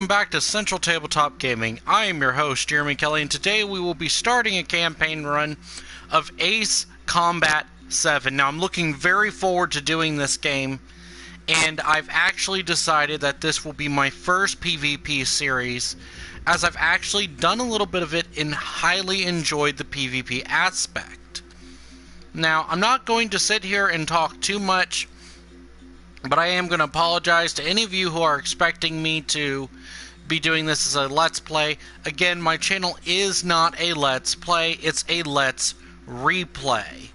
Welcome back to Central Tabletop Gaming. I am your host, Jeremy Kelly, and today we will be starting a campaign run of Ace Combat 7. Now, I'm looking very forward to doing this game, and I've actually decided that this will be my first PvP series, as I've actually done a little bit of it and highly enjoyed the PvP aspect. Now, I'm not going to sit here and talk too much, but I am going to apologize to any of you who are expecting me to be doing this as a Let's Play. Again, my channel is not a Let's Play, it's a Let's Replay.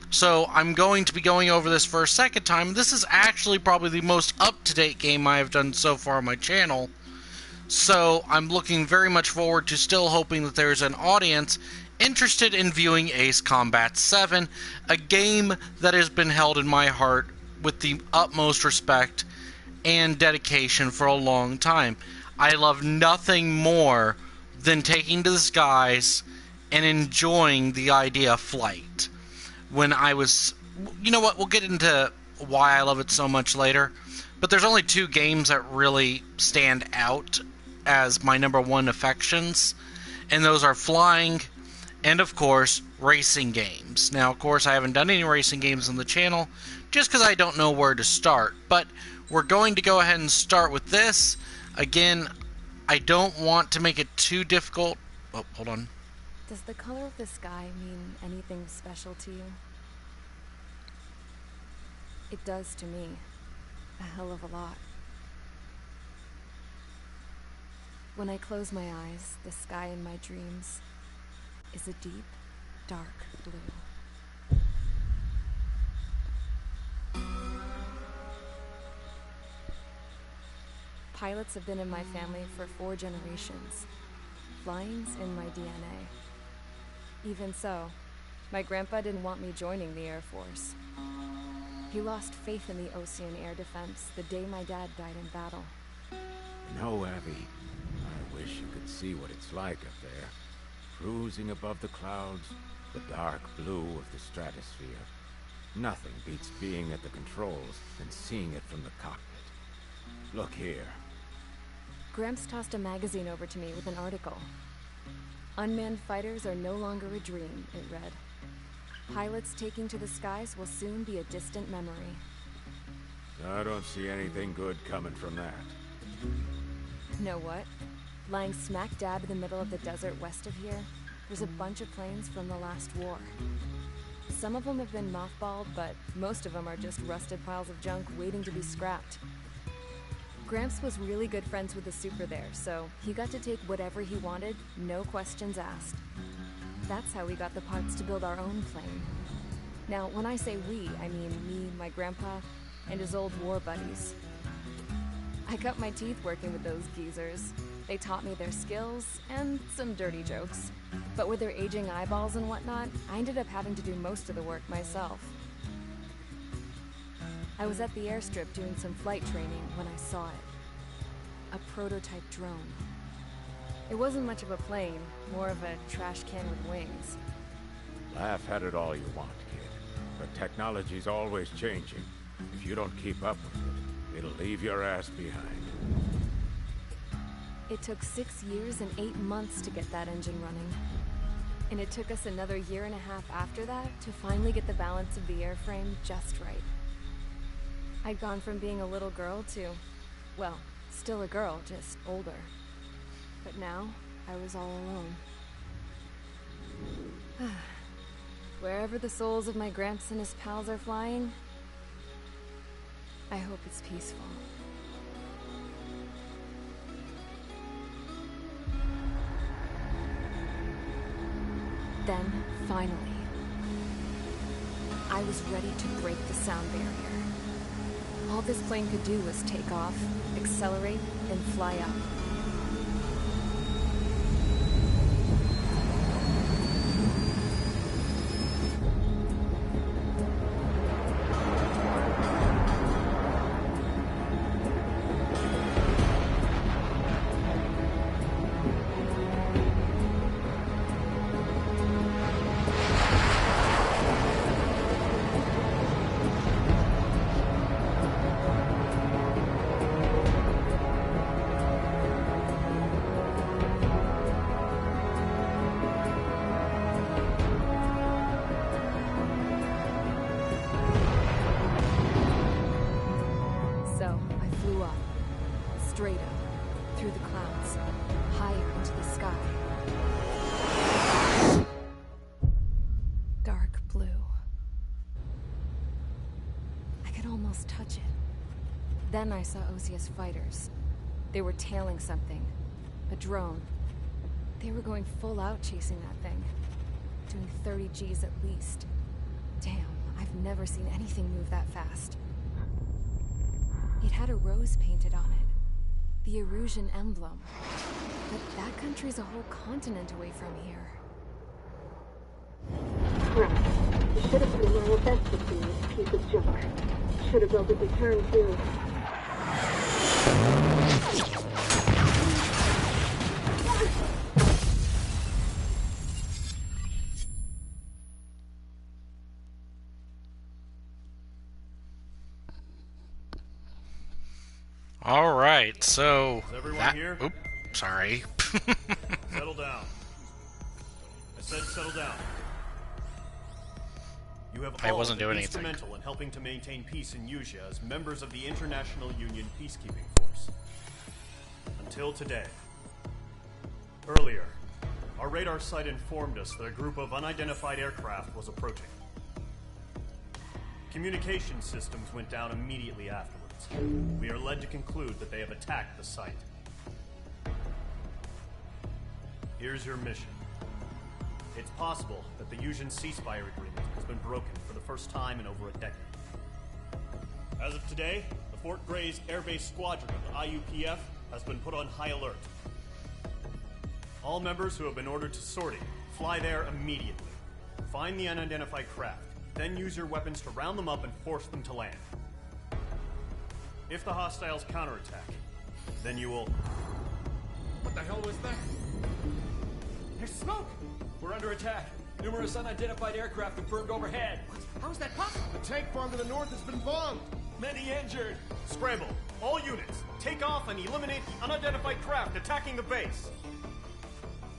So I'm going to be going over this for a second time. This is actually probably the most up-to-date game I have done so far on my channel. So I'm looking very much forward to still hoping that there's an audience interested in viewing Ace Combat 7, a game that has been held in my heart with the utmost respect and dedication for a long time. I love nothing more than taking to the skies and enjoying the idea of flight. When I was... You know what, we'll get into why I love it so much later, but there's only two games that really stand out as my number one affections, and those are flying and, of course, racing games. Now, of course, I haven't done any racing games on the channel, just because I don't know where to start. But we're going to go ahead and start with this. Again, I don't want to make it too difficult. Oh, hold on. Does the color of the sky mean anything special to you? It does to me. A hell of a lot. When I close my eyes, the sky in my dreams is a deep, dark blue. Pilots have been in my family for 4 generations. Flying's in my DNA. Even so, my grandpa didn't want me joining the Air Force. He lost faith in the Ocean Air Defense the day my dad died in battle. You know, Abby, I wish you could see what it's like up there. Cruising above the clouds, the dark blue of the stratosphere. Nothing beats being at the controls and seeing it from the cockpit. Look here. Gramps tossed a magazine over to me with an article. Unmanned fighters are no longer a dream, it read. Pilots taking to the skies will soon be a distant memory. I don't see anything good coming from that. Know what? Lying smack dab in the middle of the desert west of here, there's a bunch of planes from the last war. Some of them have been mothballed, but most of them are just rusted piles of junk waiting to be scrapped. Gramps was really good friends with the super there, so he got to take whatever he wanted, no questions asked. That's how we got the parts to build our own plane. Now, when I say we, I mean me, my grandpa, and his old war buddies. I cut my teeth working with those geezers. They taught me their skills, and some dirty jokes. But with their aging eyeballs and whatnot, I ended up having to do most of the work myself. I was at the airstrip doing some flight training when I saw it. A prototype drone. It wasn't much of a plane, more of a trash can with wings. Laugh at it all you want, kid. But technology's always changing. If you don't keep up with it, it'll leave your ass behind. It took 6 years and 8 months to get that engine running. And it took us another 1.5 years after that to finally get the balance of the airframe just right. I'd gone from being a little girl to, well, still a girl, just older. But now, I was all alone. Wherever the souls of my Gramps and his pals are flying, I hope it's peaceful. Then, finally, I was ready to break the sound barrier. All this plane could do was take off, accelerate, and fly up. through the clouds, higher into the sky. Dark blue. I could almost touch it. Then I saw Osia's fighters. They were tailing something. A drone. They were going full out chasing that thing. Doing 30 Gs at least. Damn, I've never seen anything move that fast. It had a rose painted on it. The Erusian emblem. But that country's a whole continent away from here. Right. You should have been my best with this piece of junk. Should have built a return too. All right, so Is everyone here? Oop, sorry. Settle down. I said settle down. You have I all wasn't been doing anything. instrumental in helping to maintain peace in Yuzia as members of the International Union Peacekeeping Force. Until today. Earlier, our radar site informed us that a group of unidentified aircraft was approaching. Communication systems went down immediately afterwards. We are led to conclude that they have attacked the site. Here's your mission. It's possible that the Yuuzhan ceasefire agreement has been broken for the first time in over a decade. As of today, the Fort Gray's Air Base Squadron of the IUPF has been put on high alert. All members who have been ordered to sortie, fly there immediately. Find the unidentified craft, then use your weapons to round them up and force them to land. If the hostiles counterattack, then you will... What the hell was that? There's smoke! We're under attack. Numerous unidentified aircraft confirmed overhead. How is that possible? The tank farm to the north has been bombed. Many injured. Scramble! All units, take off and eliminate the unidentified craft attacking the base.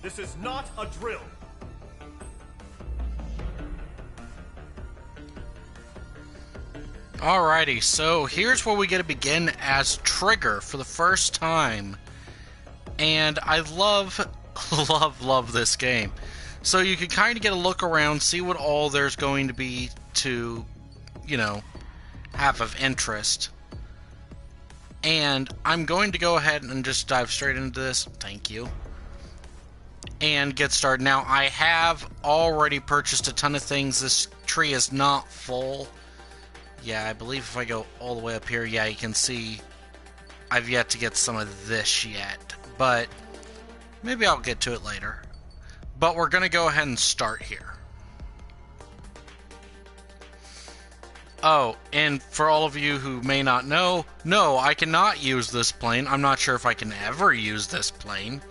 This is not a drill. Alrighty, so here's where we get to begin as Trigger for the first time. And I love, love this game. So you can kind of get a look around, see what all there's going to be to, you know, have of interest. And I'm going to go ahead and just dive straight into this. Thank you. And get started. Now, I have already purchased a ton of things. This tree is not full. Yeah, I believe if I go all the way up here, yeah, you can see I've yet to get some of this yet. But maybe I'll get to it later. But we're going to go ahead and start here. Oh, and for all of you who may not know, no, I cannot use this plane. I'm not sure if I can ever use this plane.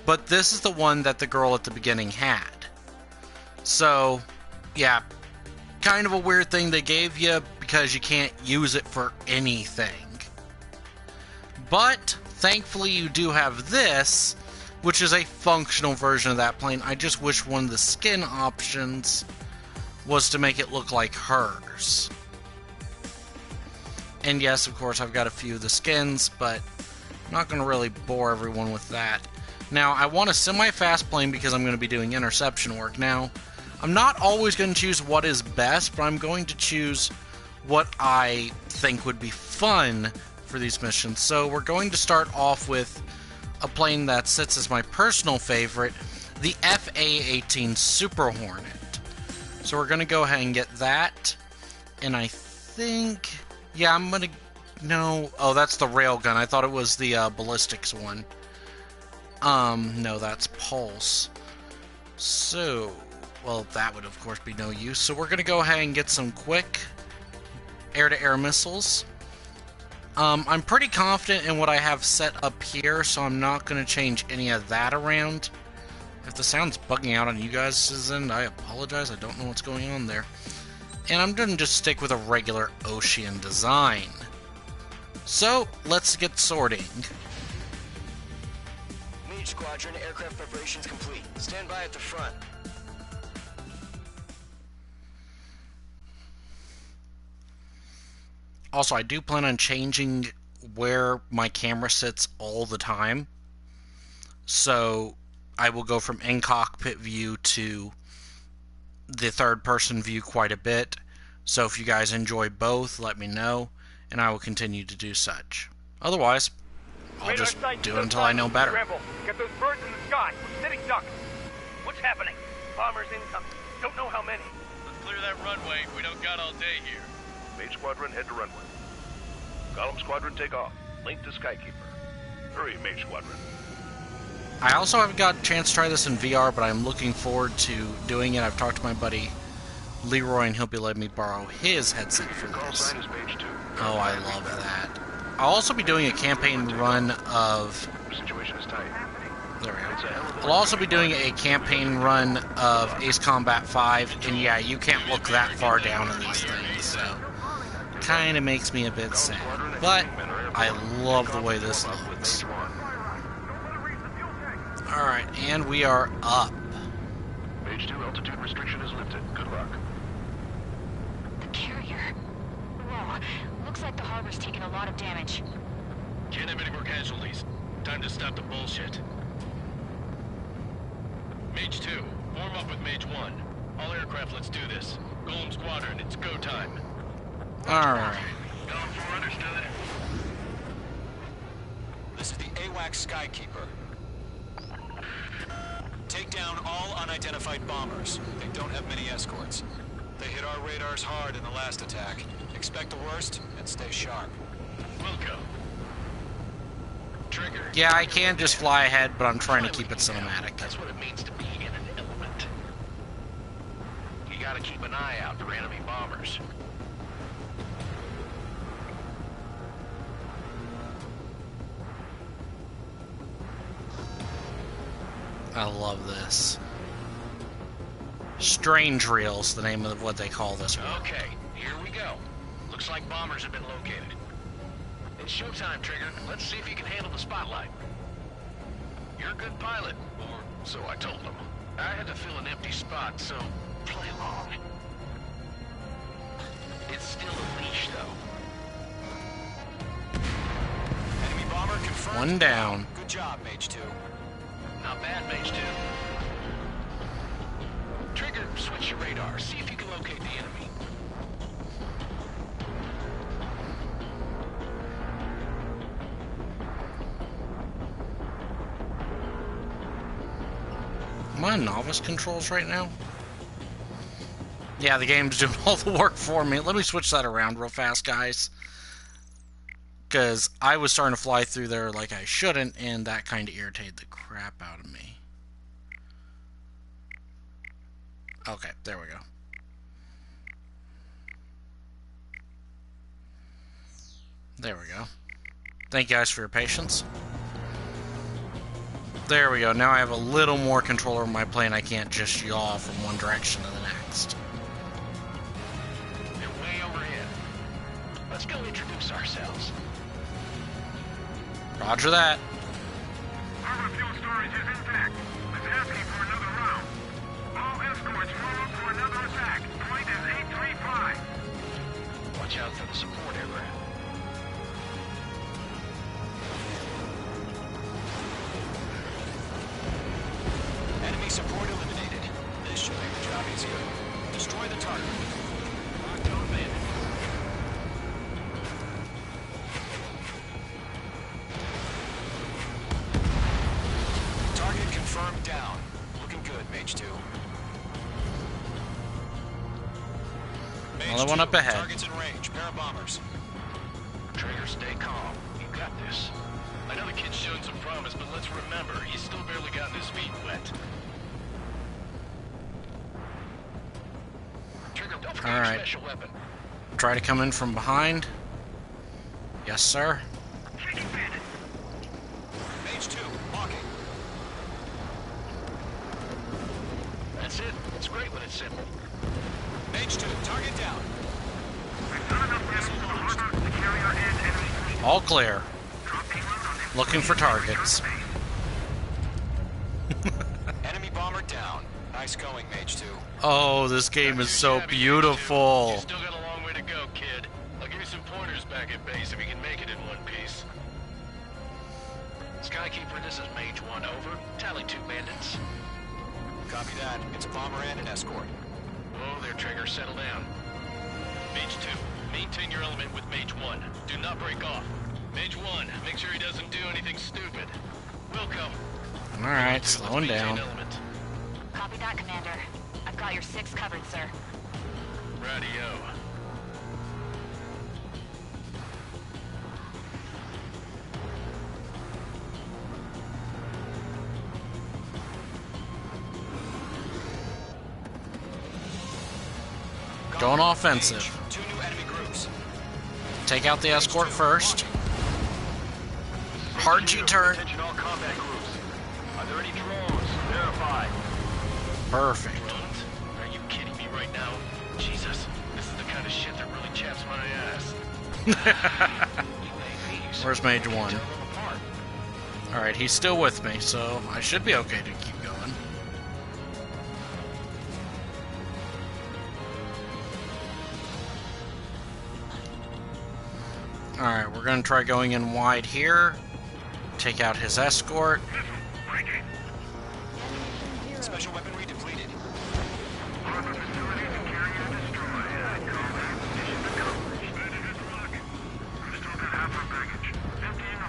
But this is the one that the girl at the beginning had. So, yeah, kind of a weird thing they gave you because you can't use it for anything. But, thankfully you do have this, which is a functional version of that plane. I just wish one of the skin options was to make it look like hers. And yes, of course, I've got a few of the skins, but I'm not going to really bore everyone with that. Now, I want a semi-fast plane because I'm going to be doing interception work. Now, I'm not always going to choose what is best, but I'm going to choose what I think would be fun for these missions. So we're going to start off with a plane that sits as my personal favorite, the FA-18 Super Hornet. So we're going to go ahead and get that. And I think... yeah, I'm going to... no. Oh, that's the railgun. I thought it was the ballistics one. No, that's Pulse. So... well, that would, of course, be no use. So we're going to go ahead and get some quick air-to-air missiles. I'm pretty confident in what I have set up here, so I'm not going to change any of that around. If the sound's bugging out on you guys' end, I apologize. I don't know what's going on there. And I'm going to just stick with a regular Ocean design. So, let's get sorting. Mage Squadron, aircraft preparations complete. Stand by at the front. Also, I do plan on changing where my camera sits all the time. So I will go from in-cockpit view to the third-person view quite a bit. So if you guys enjoy both, let me know, and I will continue to do such. Otherwise, I'll just do it until I know better. Rebel, get those birds in the sky. Sitting duck. What's happening? Bombers incoming. Don't know how many. Let's clear that runway. We don't got all day here. Mage Squadron, head to runway. Column Squadron, take off. Link to Skykeeper. Hurry, Mage Squadron. I also haven't got a chance to try this in VR, but I'm looking forward to doing it. I've talked to my buddy Leroy, and he'll be letting me borrow his headset for Call this. sign is Mage 2. Oh, I love that. I'll also be doing a campaign run of... Situation is tight. There we go. I'll also be doing a campaign run of Ace Combat 5, and yeah, you can't look that far down in these things, so... kind of makes me a bit sad. But I love the way this looks. Alright, and we are up. Mage 2, altitude restriction is lifted. Good luck. The carrier. Whoa. Looks like the harbor's taken a lot of damage. Can't have any more casualties. Time to stop the bullshit. Mage 2, form up with Mage 1. All aircraft, let's do this. Golem Squadron, it's go time. Alright. Going for understood. This is the AWACS Skykeeper. Take down all unidentified bombers. They don't have many escorts. They hit our radars hard in the last attack. Expect the worst and stay sharp. Wilco. Trigger. Yeah, I can just fly ahead, but I'm trying to keep it cinematic. That's what it means to be in an element. You gotta keep an eye out for enemy bombers. I love this. Strange Reel's the name of what they call this one. Okay, here we go. Looks like bombers have been located. It's showtime, Trigger. Let's see if you can handle the spotlight. You're a good pilot, or so I told them. I had to fill an empty spot, so play along. It's still a leash, though. Enemy bomber confirmed. One down. Good job, Mage 2. Not bad, Mage 2. Trigger, switch your radar. See if you can locate the enemy. Am I on novice controls right now? Yeah, the game's doing all the work for me. Let me switch that around real fast, guys. Because I was starting to fly through there like I shouldn't, and that kind of irritated the crap out of me. Okay, there we go. There we go. Thank you guys for your patience. There we go. Now I have a little more control over my plane. I can't just yaw from one direction to the next. They're way overhead. Let's go introduce ourselves. Roger that. Harbor fuel storage is intact. It's asking for another round. All escorts roll up for another attack. Point is 835. Watch out for the support aircraft. Enemy support eliminated. This should make the job easier. Destroy the target. Lockdown bandit. Target confirmed down. Looking good, Mage 2. Mage Another one 2, up ahead. Targets in range. Pair of bombers. Trigger, stay calm. You got this. I know the kid's shown some promise, but let's remember, he's still barely gotten his feet wet. Trigger, don't forget All your right. special weapon. Try to come in from behind. Yes, sir. Mage 2, walking. That's it. It's great when it's simple. Mage 2, target down. All clear. Looking for targets. Enemy bomber down. Nice going, Mage 2. Oh, this game is so beautiful. You still got a long way to go, kid. I'll give you some pointers back at base if you can make it in one piece. Skykeeper, this is Mage 1, over. Tally 2 bandits. Copy that. It's a bomber and an escort. Whoa there, Trigger. Settle down. Mage 2, maintain your element with Mage 1. Do not break off. Mage 1, make sure he doesn't do anything stupid. Wilco. Alright, slowing down. Element. Copy that, Commander. I've got your 6 covered, sir. Radio. Going offensive. 2 new enemy groups. Take out the escort first. Hard G-turn. Attention all combat groups. Are there any drones? Verify. Perfect. Drones? Are you kidding me right now? Jesus, this is the kind of shit that really chaps my ass. UAVs. Where's Mage 1? Tear them apart. Alright, he's still with me, so I should be okay to keep going. Alright, we're going to try going in wide here. Take out his escort. Special weaponry depleted.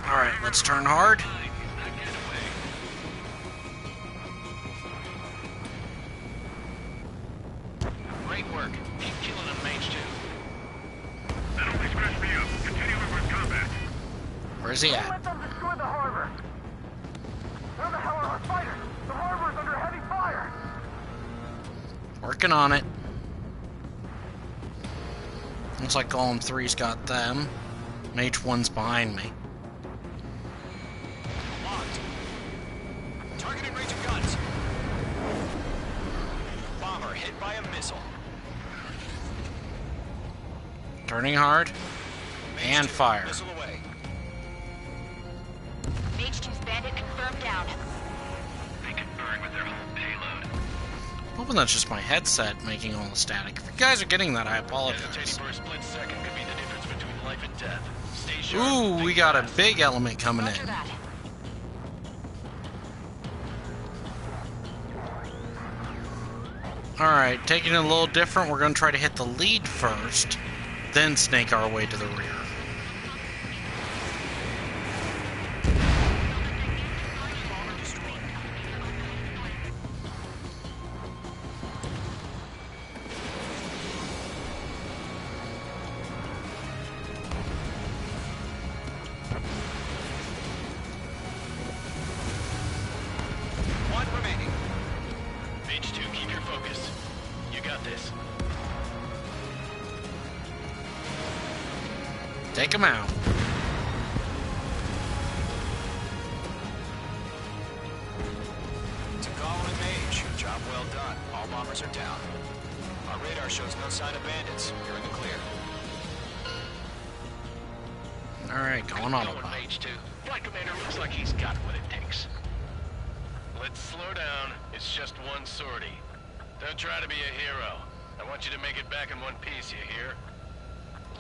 Alright, let's turn hard. Great work. Keep killing them, Mage 2. That only scratched me up. Continue with combat. Where's he at? Let them destroy the harbor. Where the hell are our fighters? The harbor is under heavy fire. Working on it. Looks like Golem 3's got them. Mage 1's behind me. Locked. Targeting range of guns. Bomber hit by a missile. Turning hard. And fire. Missile away. Mage 2's bandit confirmed down. They can burn with their whole payload. Hoping that's just my headset making all the static. If you guys are getting that, I apologize. Hesitating for a split second could be the difference between life and death. Stay sharp. Ooh, we think got a fast. big element coming Roger in. that. Alright, taking it a little different. We're going to try to hit the lead first, then snake our way to the rear. One remaining. Mage 2, keep your focus. You got this. Take him out. To Golem and Mage. Job well done. All bombers are down. Our radar shows no sign of bandits. You're in the clear. Alright, going on. Going, Mage 2. Flight Commander looks like he's got what it takes. Let's slow down. It's just one sortie. Don't try to be a hero. I want you to make it back in one piece, you hear?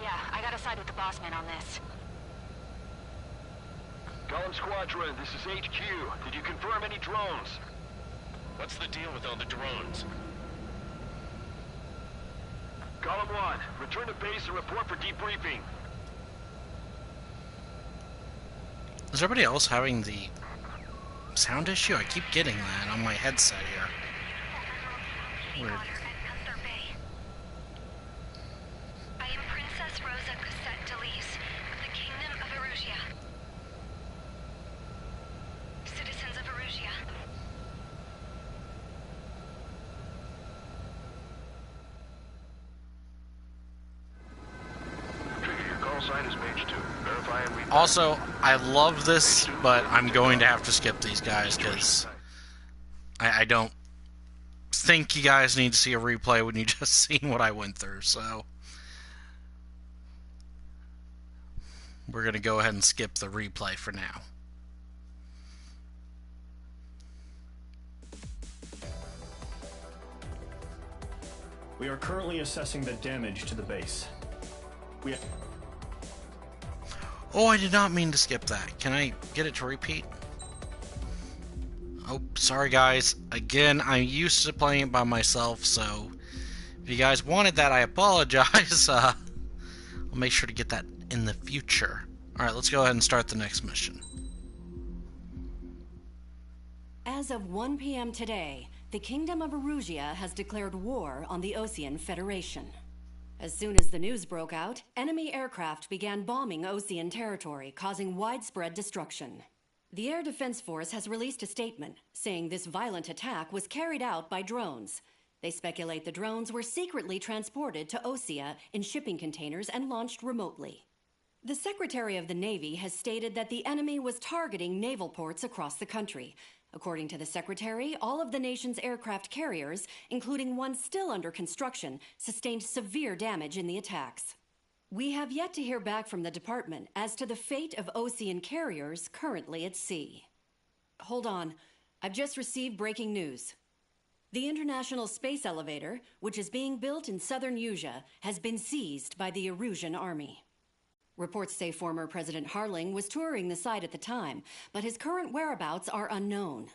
Yeah, I gotta side with the boss man on this. Golem Squadron, this is HQ. Did you confirm any drones? What's the deal with all the drones? Golem 1, return to base and report for debriefing. Is everybody else having the sound issue? I keep getting that on my headset here. Weird. I am Princess Rosa Cassette Delise of the Kingdom of Erusia. Citizens of Erusia. Trigger, your call sign is Mage 2. Verify and read. Also, I love this, but I'm going to have to skip these guys because I don't think you guys need to see a replay when you just seen what I went through, so we're going to go ahead and skip the replay for now. We are currently assessing the damage to the base. We have... Oh, I did not mean to skip that. Can I get it to repeat? Oh, sorry guys. Again, I'm used to playing it by myself, so if you guys wanted that, I apologize. I'll make sure to get that in the future. Alright, let's go ahead and start the next mission. As of 1 p.m. today, the Kingdom of Erusia has declared war on the Osean Federation. As soon as the news broke out, enemy aircraft began bombing Osean territory, causing widespread destruction. The Air Defense Force has released a statement saying this violent attack was carried out by drones. They speculate the drones were secretly transported to Osea in shipping containers and launched remotely. The Secretary of the Navy has stated that the enemy was targeting naval ports across the country. According to the Secretary, all of the nation's aircraft carriers, including one still under construction, sustained severe damage in the attacks. We have yet to hear back from the department as to the fate of Osean carriers currently at sea. Hold on, I've just received breaking news. The International Space Elevator, which is being built in southern Usea, has been seized by the Erusian Army. Reports say former President Harling was touring the site at the time, but his current whereabouts are unknown.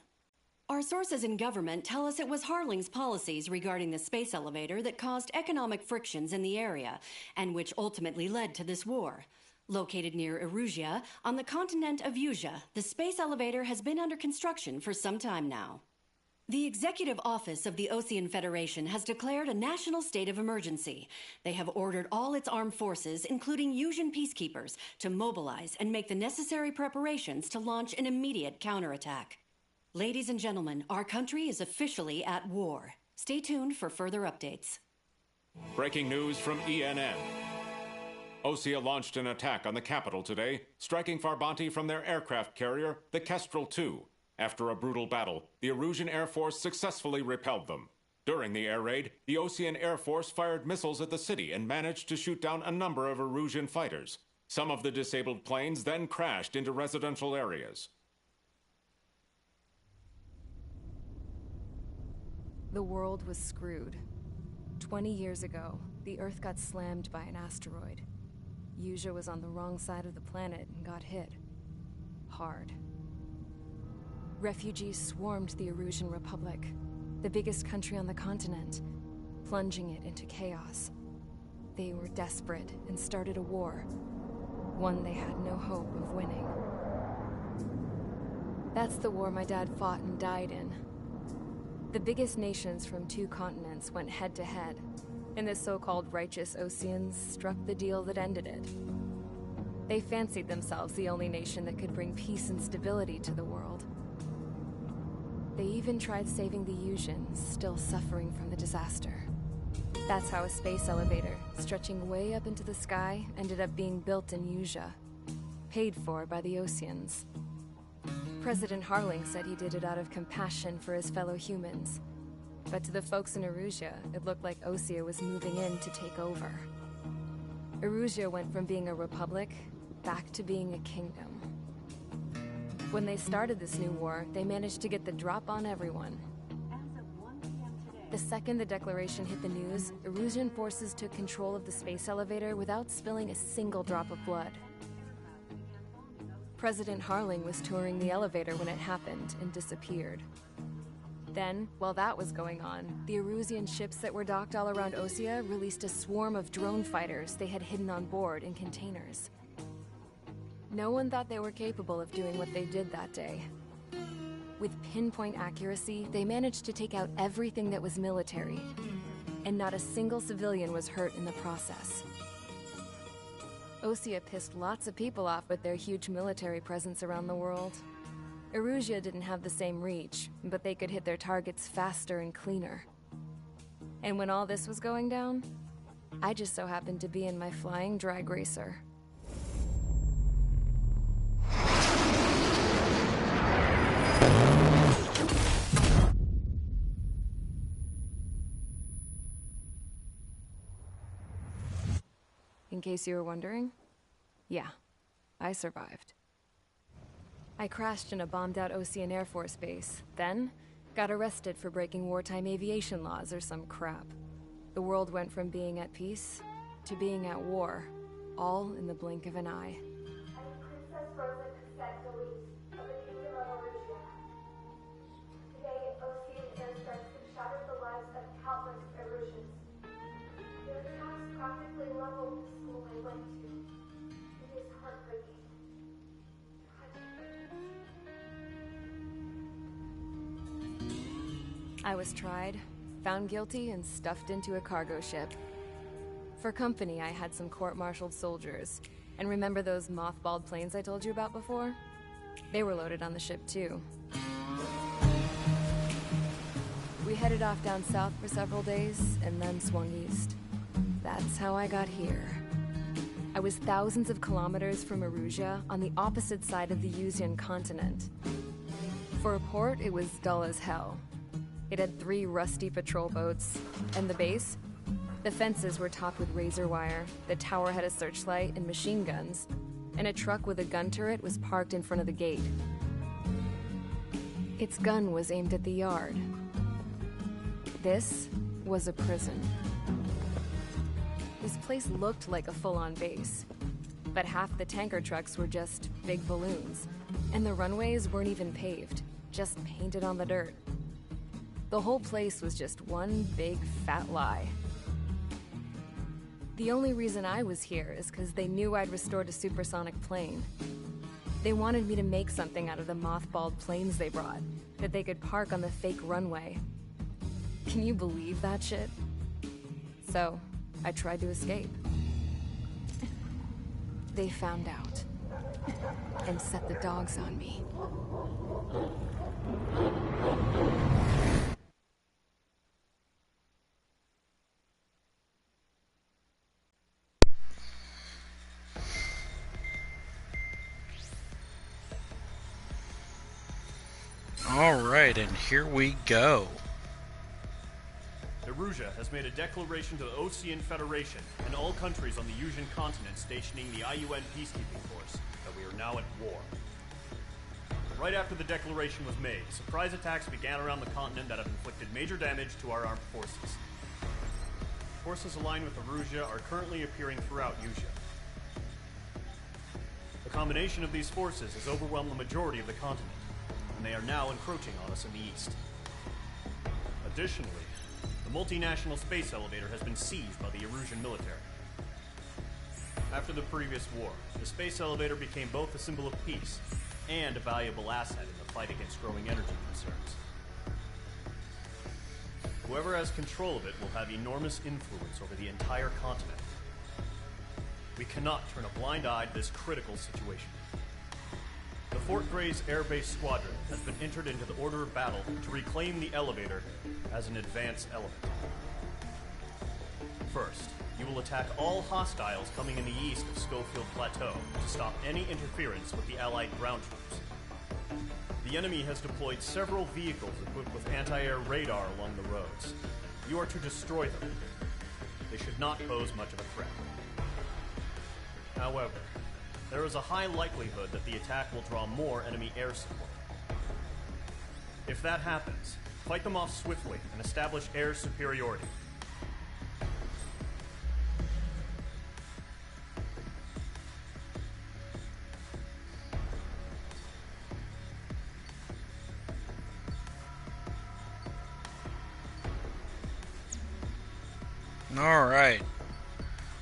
Our sources in government tell us it was Harling's policies regarding the space elevator that caused economic frictions in the area, and which ultimately led to this war. Located near Erusia, on the continent of Usea, the space elevator has been under construction for some time now. The Executive Office of the Osean Federation has declared a national state of emergency. They have ordered all its armed forces, including Usian peacekeepers, to mobilize and make the necessary preparations to launch an immediate counterattack. Ladies and gentlemen, our country is officially at war. Stay tuned for further updates. Breaking news from ENN. Osea launched an attack on the capital today, striking Farbanti from their aircraft carrier, the Kestrel II. After a brutal battle, the Erusian Air Force successfully repelled them. During the air raid, the Osean Air Force fired missiles at the city and managed to shoot down a number of Erusian fighters. Some of the disabled planes then crashed into residential areas. The world was screwed. 20 years ago, the Earth got slammed by an asteroid. Usea was on the wrong side of the planet and got hit. Hard. Refugees swarmed the Erusian Republic, the biggest country on the continent, plunging it into chaos. They were desperate and started a war, one they had no hope of winning. That's the war my dad fought and died in. The biggest nations from 2 continents went head-to-head, and the so-called righteous Oseans struck the deal that ended it. They fancied themselves the only nation that could bring peace and stability to the world. They even tried saving the Usians, still suffering from the disaster. That's how a space elevator, stretching way up into the sky, ended up being built in Usea, paid for by the Oseans. President Harling said he did it out of compassion for his fellow humans. But to the folks in Erusia, it looked like Osea was moving in to take over. Erusia went from being a republic back to being a kingdom. When they started this new war, they managed to get the drop on everyone. The second the declaration hit the news, Erusian forces took control of the space elevator without spilling a single drop of blood. President Harling was touring the elevator when it happened and disappeared. Then, while that was going on, the Erusian ships that were docked all around Osea released a swarm of drone fighters they had hidden on board in containers. No one thought they were capable of doing what they did that day. With pinpoint accuracy, they managed to take out everything that was military, and not a single civilian was hurt in the process. Osea pissed lots of people off with their huge military presence around the world. Erusia didn't have the same reach, but they could hit their targets faster and cleaner. And when all this was going down, I just so happened to be in my flying drag racer. In case you were wondering, yeah, I survived. I crashed in a bombed-out Osean Air Force base, then got arrested for breaking wartime aviation laws or some crap. The world went from being at peace to being at war, all in the blink of an eye. I was tried, found guilty, and stuffed into a cargo ship. For company, I had some court-martialed soldiers. And remember those mothballed planes I told you about before? They were loaded on the ship, too. We headed off down south for several days, and then swung east. That's how I got here. I was thousands of kilometers from Erusia, on the opposite side of the Yuzian continent. For a port, it was dull as hell. It had 3 rusty patrol boats, and the base? The fences were topped with razor wire, the tower had a searchlight and machine guns, and a truck with a gun turret was parked in front of the gate. Its gun was aimed at the yard. This was a prison. This place looked like a full-on base, but half the tanker trucks were just big balloons, and the runways weren't even paved, just painted on the dirt. The whole place was just one big fat lie. The only reason I was here is because they knew I'd restored a supersonic plane. They wanted me to make something out of the mothballed planes they brought, that they could park on the fake runway. Can you believe that shit? So, I tried to escape. They found out, and set the dogs on me. Alright, and here we go. Erusia has made a declaration to the Ocean Federation and all countries on the Yuzian continent stationing the IUN peacekeeping force that we are now at war. Right after the declaration was made, surprise attacks began around the continent that have inflicted major damage to our armed forces. Forces aligned with Erusia are currently appearing throughout Yusia. The combination of these forces has overwhelmed the majority of the continent, and they are now encroaching on us in the east. Additionally, the multinational space elevator has been seized by the Erusian military. After the previous war, the space elevator became both a symbol of peace and a valuable asset in the fight against growing energy concerns. Whoever has control of it will have enormous influence over the entire continent. We cannot turn a blind eye to this critical situation. The Fort Gray's Air Base Squadron has been entered into the order of battle to reclaim the elevator as an advance element. First, you will attack all hostiles coming in the east of Schofield Plateau to stop any interference with the Allied ground troops. The enemy has deployed several vehicles equipped with anti-air radar along the roads. You are to destroy them. They should not pose much of a threat. However, there is a high likelihood that the attack will draw more enemy air support. If that happens, fight them off swiftly and establish air superiority. Alright.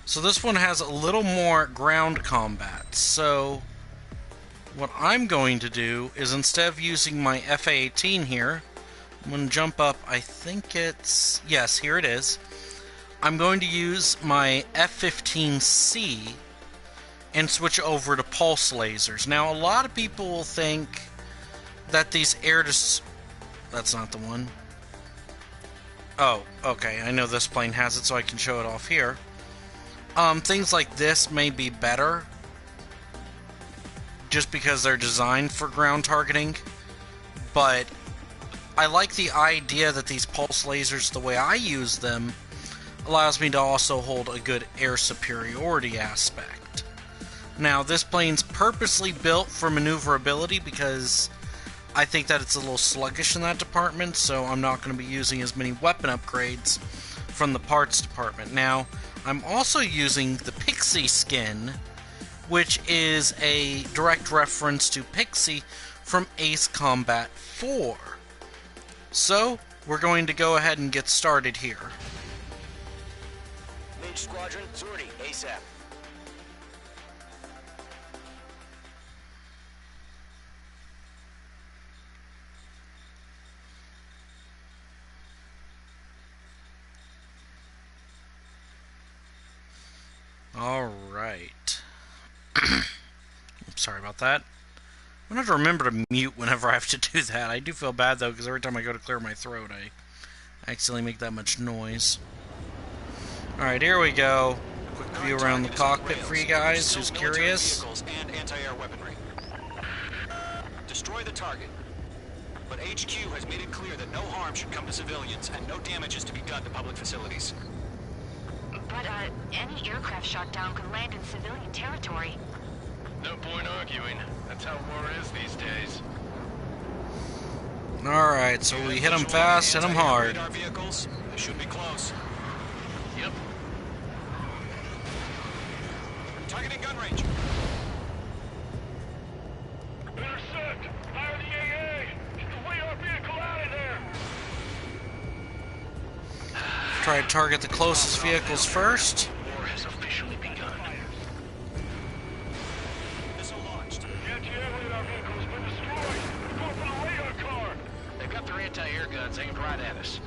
So this one has a little more ground combat. So what I'm going to do is, instead of using my FA-18 here, I'm going to jump up, I think it's... yes, here it is. I'm going to use my F-15C and switch over to pulse lasers. Now, a lot of people will think that these that's not the one. Oh, okay, I know this plane has it, so I can show it off here. Things like this may be better, just because they're designed for ground targeting, but I like the idea that these pulse lasers, the way I use them, allows me to also hold a good air superiority aspect. Now, this plane's purposely built for maneuverability because I think that it's a little sluggish in that department, so I'm not going to be using as many weapon upgrades from the parts department. Now, I'm also using the Pixie skin, which is a direct reference to Pixie from Ace Combat 4. So, we're going to go ahead and get started here. Mage Squadron, sortie, ASAP. about that. I'm going to have to remember to mute whenever I have to do that. I do feel bad, though, because every time I go to clear my throat, I accidentally make that much noise. Alright, here we go. Quick view around the cockpit for you guys who's curious. And anti-air weaponry. Destroy the target. But HQ has made it clear that no harm should come to civilians and no damage is to be done to public facilities. But, any aircraft shot down could land in civilian territory. No point arguing. That's how war is these days. Alright, so we hit them fast, hit them hard. Radar vehicles, they should be close. Yep. Targeting gun range. Intercept! Fire the AA! Get the radar vehicle out of there! Try to target the closest vehicles first. War has officially begun. Missile launched. The anti-air radar vehicle's been destroyed! Go for the radar car! They've got their anti-air guns aimed right at us.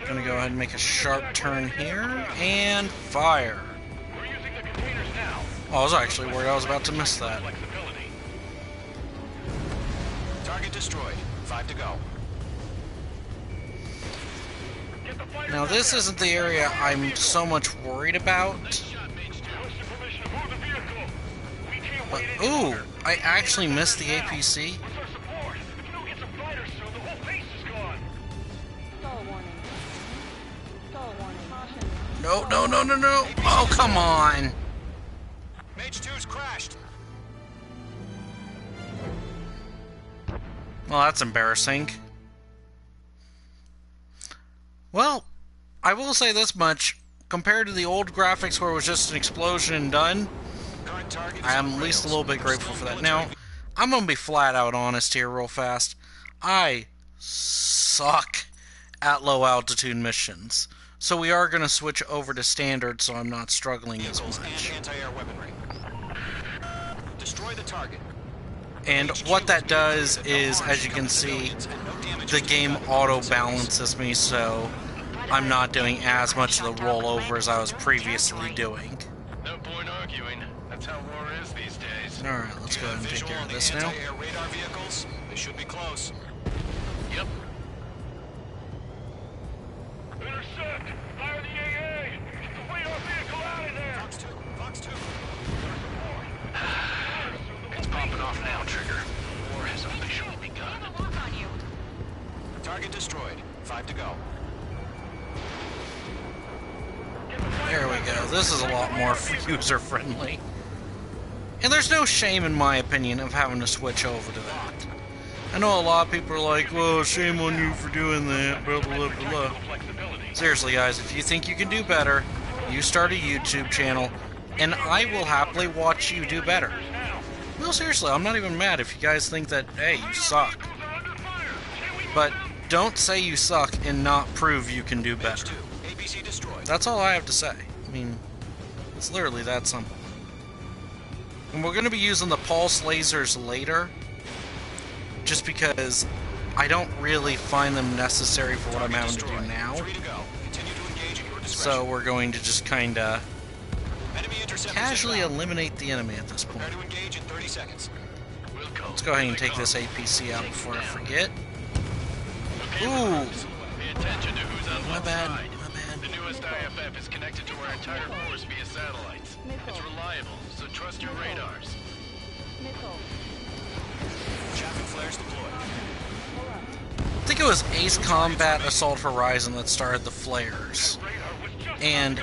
Gonna go ahead and make a sharp turn here, and fire. We're using the containers now. Oh, I was actually worried I was about to miss that. Flexibility. Target destroyed. 5 to go. Get the fighter Now, this isn't the area I'm so much worried about. Requesting permission to move the vehicle. We can't But, wait any ooh, longer. I actually missed the APC. Where's our support? If you don't get some fighters soon, the whole base is gone. Stall warning. Stall warning. Caution. No, no, no, no, no. Oh, come on. Mage 2's crashed. Well, that's embarrassing. Well, I will say this much. Compared to the old graphics where it was just an explosion and done, Current target is I am on at least a rails. little bit grateful for that. Now, I'm going to be flat out honest here real fast. I suck at low altitude missions. So we are going to switch over to standard so I'm not struggling as Vehicles much. and anti-air weaponry. Destroy the target. And what that does is, as you can see, the game auto-balances me, so I'm not doing as much of the rollover as I was previously doing. No point arguing. That's how war is these days. Alright, let's go ahead and take care of this now. Anti-air radar vehicles, they should be close. Yep. Intercept! Fire the AA! Get the radar vehicle out of there! Fox 2, Fox 2. It's popping off now, Trigger. War has officially begun. Lock on you. Target destroyed. 5 to go. There we go. This is a lot more user-friendly. And there's no shame, in my opinion, of having to switch over to that. I know a lot of people are like, well, shame on you for doing that, blah, blah, blah, blah. Seriously, guys, if you think you can do better, you start a YouTube channel, and I will happily watch you do better. No, seriously, I'm not even mad if you guys think that, hey, you suck. But don't say you suck and not prove you can do better. ABC destroyed. That's all I have to say. I mean, it's literally that simple. And we're going to be using the pulse lasers later, just because I don't really find them necessary for what I'm having to do now. 3 to go. Continue to engage at your discretion. So we're going to just kind of Enemy interceptors casually inbound. eliminate the enemy at this point. Prepare to engage in 30 seconds. Let's go ahead and take this APC out before I forget. Ooh, Pay attention to who's on my what bad, side. my bad. The newest IFF is connected to our entire force via satellites. It's reliable, so trust your radars. Missile. Chaffing flares deployed. I think it was Ace Combat Assault Horizon that started the flares. And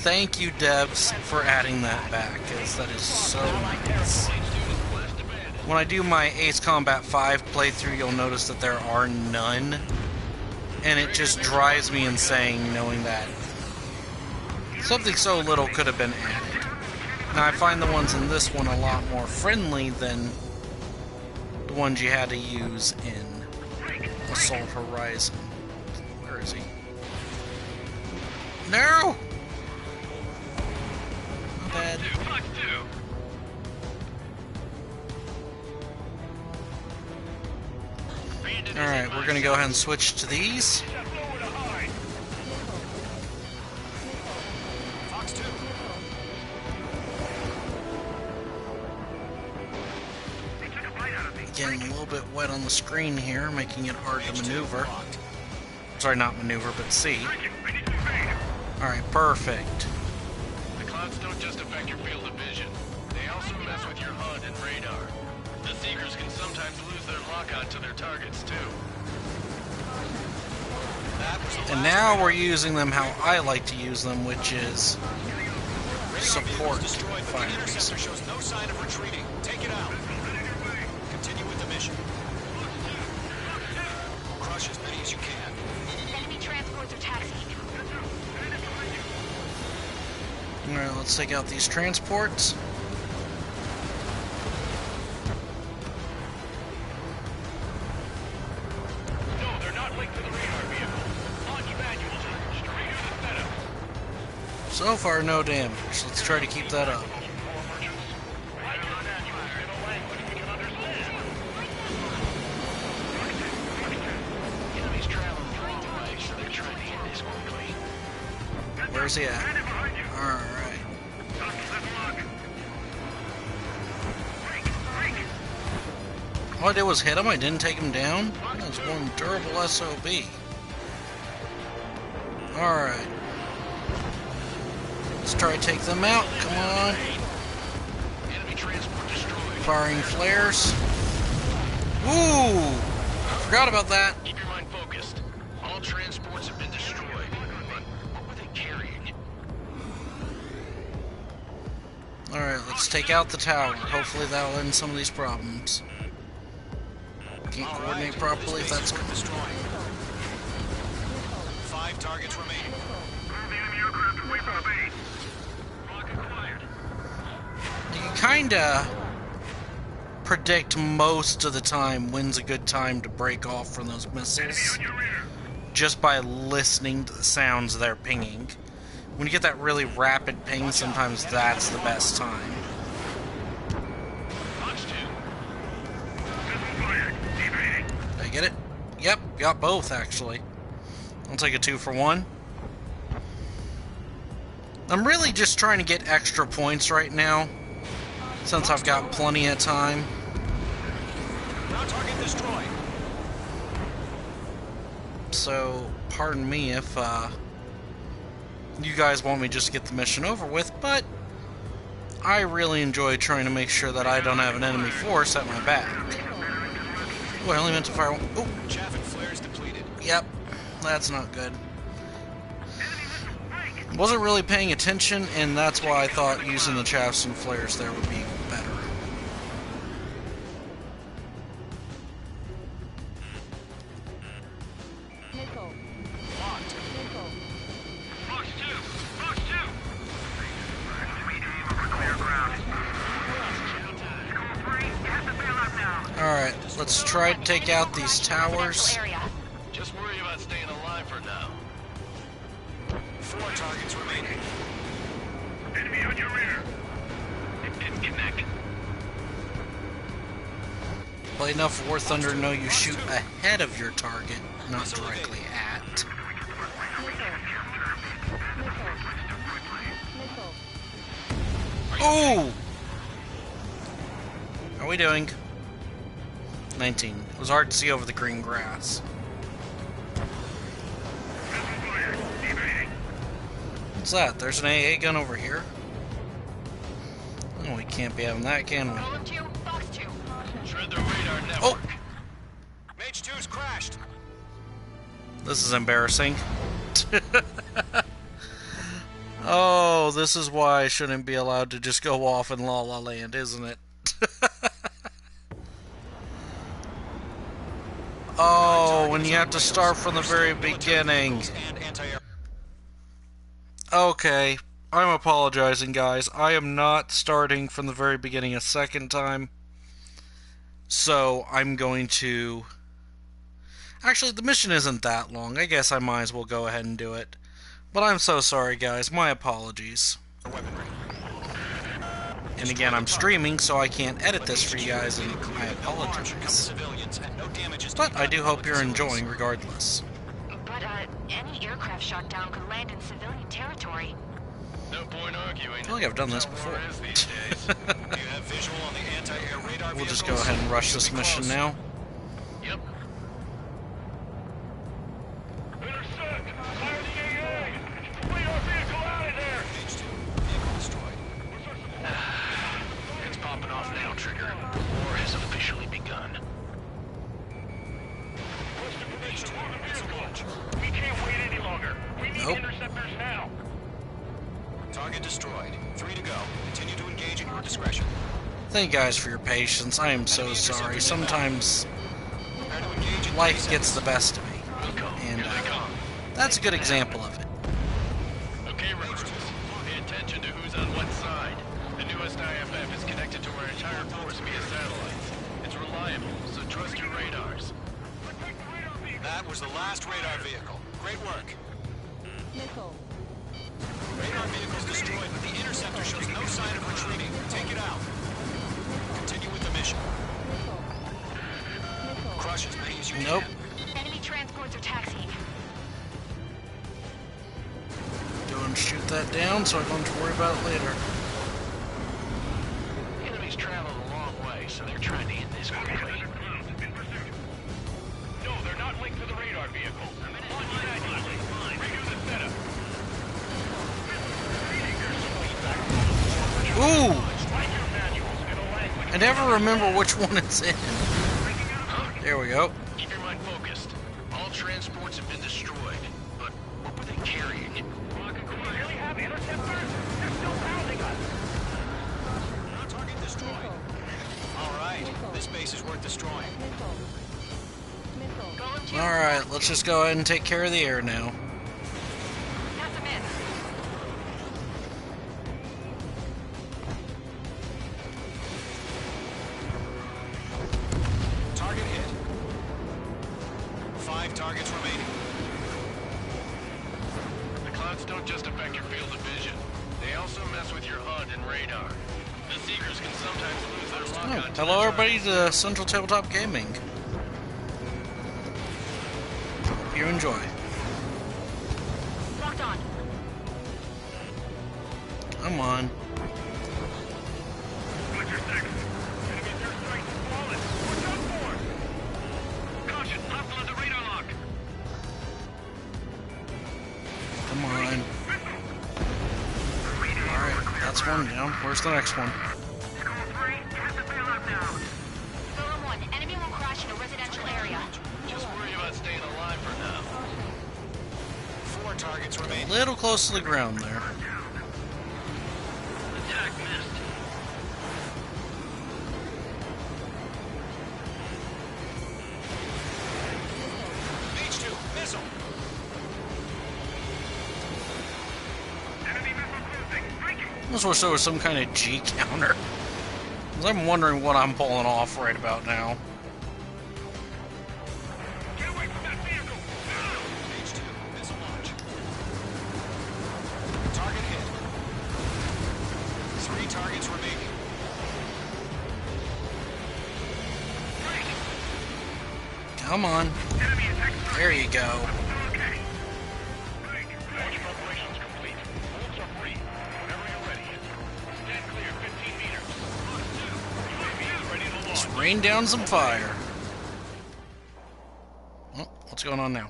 thank you, devs, for adding that back, because that is so nice. When I do my Ace Combat 5 playthrough, you'll notice that there are none. And it just drives me insane knowing that something so little could have been added. Now, I find the ones in this one a lot more friendly than the ones you had to use in Assault Horizon. Where is he? No! My bad. Alright, we're gonna go ahead and switch to these. Fox 2. little bit wet on the screen here, making it hard to maneuver. Sorry, not maneuver, but see. Alright, perfect. The clouds don't just affect your field of vision. They also mess with your HUD and radar. The Seekers can sometimes lose their lock-on to their targets, too. And now we're using them how I like to use them, which is support fires. Interceptor shows no sign of retreating. Take it out. Continue with the mission. Crush as many as you can. Enemy transports are taxiing. Alright, let's take out these transports. No, they're not linked to the radar vehicle. Launch manuals are straight to the setup. So far, no damage. Let's try to keep that up. Enemies traveling a long way, so they're trying to hit this quickly. Where's he at? Alright. All I did was hit him, I didn't take him down? That was one durable SOB. Alright. Let's try to take them out. Come on. Firing flares. Ooh! Forgot about that. Keep your mind focused. All transports have been destroyed. But what were they carrying? Alright, let's take out the tower. Hopefully that'll end some of these problems. Can't coordinate properly if that's good. 5 targets remaining. You can kinda predict most of the time when's a good time to break off from those missiles just by listening to the sounds they're pinging. When you get that really rapid ping, sometimes that's the best time. Did I get it? Yep, got both actually. I'll take a 2 for 1. I'm really just trying to get extra points right now, since I've got plenty of time. Target destroyed. So, pardon me if you guys want me just to get the mission over with, but I really enjoy trying to make sure that I don't have an enemy force at my back. Oh, I only meant to fire one. Oh! Chaff and flares depleted. Yep, that's not good. Wasn't really paying attention, and that's why I thought using the chaffs and flares there would be better. Alright, let's try to take out these towers. Just worry about staying alive for now. 4 targets remaining. Enemy on your rear. It didn't connect. Play enough War Thunder to know you shoot ahead of your target, not directly at. Oh! How are we doing? 19. It was hard to see over the green grass. What's that? There's an AA gun over here? Oh, we can't be having that, can we? Shred their radar network. Oh! Mage 2's crashed. This is embarrassing. Oh, this is why I shouldn't be allowed to just go off in La La Land, isn't it? Oh, when you have to start from the very beginning. Okay, I'm apologizing, guys. I am not starting from the very beginning a second time. So, I'm going to... Actually, the mission isn't that long. I guess I might as well go ahead and do it. But I'm so sorry, guys. My apologies. And again, I'm streaming, so I can't edit this for you guys, and I apologize. But I do hope you're enjoying regardless. But, any aircraft shot down could land in civilian territory. No point arguing. I feel like I've done this before. You have visual on the anti-air radar We'll just go ahead and rush this mission now. Target destroyed. 3 to go. Continue to engage at your discretion. Thank you guys for your patience. I am so sorry. Sometimes life gets the best of me. And that's a good example of it. Okay, recruits. Pay attention to who's on what side. The newest IFF is connected to our entire force via satellites. It's reliable, so trust your radars. That was the last radar vehicle. Great work. Nickel. Radar vehicle's destroyed, but the interceptor shows no sign of retreating. Take it out. Continue with the mission. Crush as many as you Nope. can. Enemy transports are taxiing. Go and shoot that down so I don't have to worry about it later. Enemies traveled a long way, so they're trying to end this quickly. No, they're not linked to the radar vehicle. Launch that easily. Redo the setup. Ooh! I never remember which one it's in. There we go. Keep your mind focused. All transports have been destroyed, but what were they carrying? Do we really have interceptors? They're still pounding us. Target destroyed. All right, this base is worth destroying. Alright, let's just go ahead and take care of the air now. That's a miss. Target hit. 5 targets remaining. The clouds don't just affect your field of vision. They also mess with your HUD and radar. The Seekers can sometimes lose their Oh, lock-on to hello the everybody to Central Tabletop Gaming. Hope you enjoy. Locked on. Come on. Roger 6. Enemy airstrike flawless. Watch out for! Caution, hostile at the radar lock. Come on. Alright, that's one down. Where's the next one? School 3, have the bailout now. Golem 1, enemy will crash in a residential area. Just worry about staying alive for now. 4 targets remain. A little close to the ground there. Attack missed. H2, missile. Enemy missile cruising. Breaking. I almost wish there was some kind of G counter. 'Cause I'm wondering what I'm pulling off right about now. Get away from that vehicle. H2, missile launch. Target hit. 3 targets remaining. Come on. Enemy attack. There you go. Okay. Launch preparations complete. Bolts are free. Whenever you're ready. Stand clear, 15 meters. UAV is ready to launch. Just rain down some fire. Oh, what's going on now?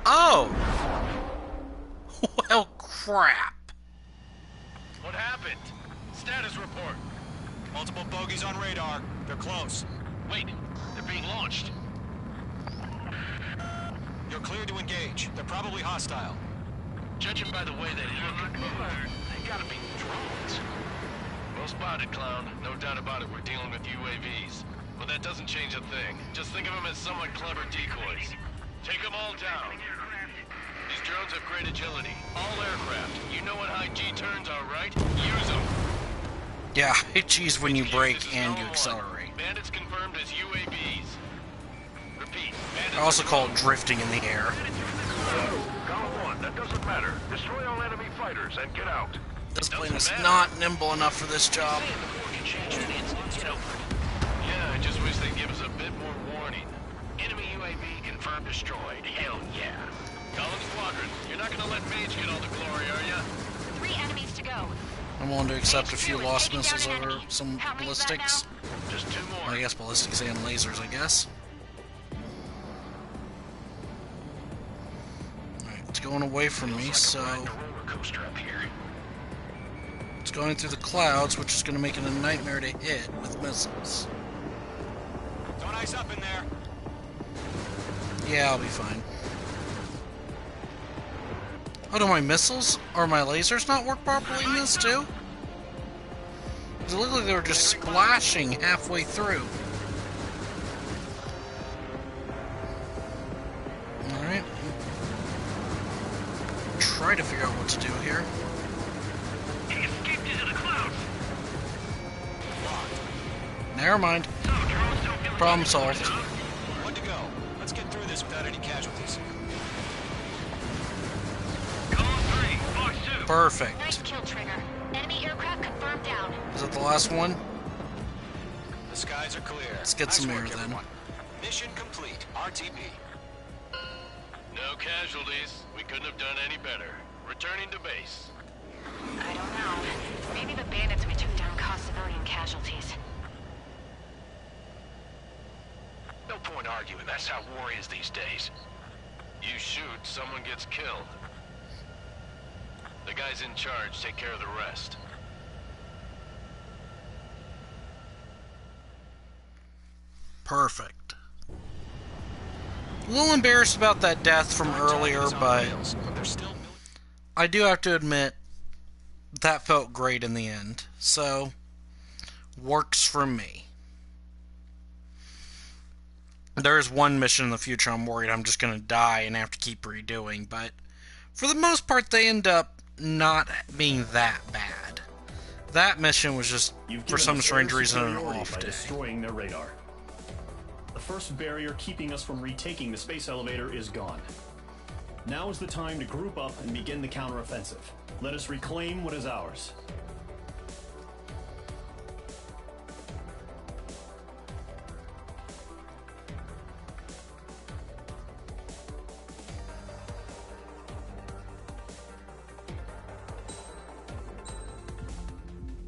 Oh! Well, crap. What happened? Status report. Multiple bogeys on radar. They're close. Wait, they're being launched. You're cleared to engage. They're probably hostile. Judging by the way they look, they gotta be drones. Well spotted, clown. No doubt about it, we're dealing with UAVs. But that doesn't change a thing. Just think of them as somewhat clever decoys. Take them all down. These drones have great agility. All aircraft. You know what high G turns are, right? Use them. Yeah, G's when you brake and you accelerate. Bandits confirmed as UAVs. Repeat. I also call it drifting in the air. Column 1, that doesn't matter. Destroy all enemy fighters and get out. This plane is not nimble enough for this job. Yeah, I just wish they'd give us a bit more warning. Enemy UAV confirmed destroyed. Hell yeah. Column Squadron, you're not gonna let Mage get all the glory, are ya? 3 enemies to go. I'm willing to accept a few lost missiles over some ballistics. Just 2 more. I guess ballistics and lasers, I guess. Alright, it's going away from me, so... roller coaster up here. It's going through the clouds, which is going to make it a nightmare to hit with missiles. Don't ice up in there. Yeah, I'll be fine. Oh, do my missiles or my lasers not work properly in this too? It looked like they were just splashing halfway through. Alright. Try to figure out what to do here. He escaped into the clouds. Never mind. Problem solved. One to go. Let's get through this without any casualties. Perfect. Nice kill, Trigger. Enemy aircraft confirmed down. Is that the last one? The skies are clear. Let's get some air work, then. everyone. Mission complete. RTB. No casualties. We couldn't have done any better. Returning to base. I don't know. Maybe the bandits we took down caused civilian casualties. No point arguing. That's how war is these days. You shoot, someone gets killed. The guys in charge take care of the rest. Perfect. A little embarrassed about that death from earlier, but I do have to admit that felt great in the end. So, works for me. There's one mission in the future I'm worried I'm just going to die and have to keep redoing, but for the most part they end up not being that bad. That mission was just, for some strange reason, an off day. Destroying their radar. The first barrier keeping us from retaking the space elevator is gone. Now is the time to group up and begin the counteroffensive. Let us reclaim what is ours.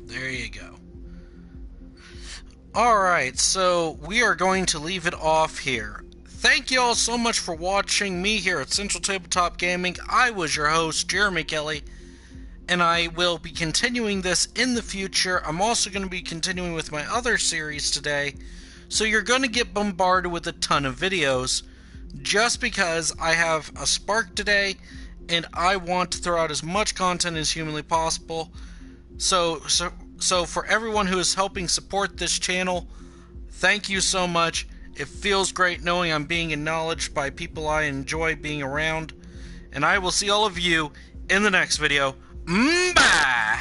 There you go. Alright, so we are going to leave it off here. Thank you all so much for watching me here at Central Tabletop Gaming. I was your host, Jeremy Kelly, and I will be continuing this in the future. I'm also going to be continuing with my other series today, so you're going to get bombarded with a ton of videos, just because I have a spark today, and I want to throw out as much content as humanly possible. So for everyone who is helping support this channel, thank you so much. It feels great knowing I'm being acknowledged by people I enjoy being around. And I will see all of you in the next video. Bye!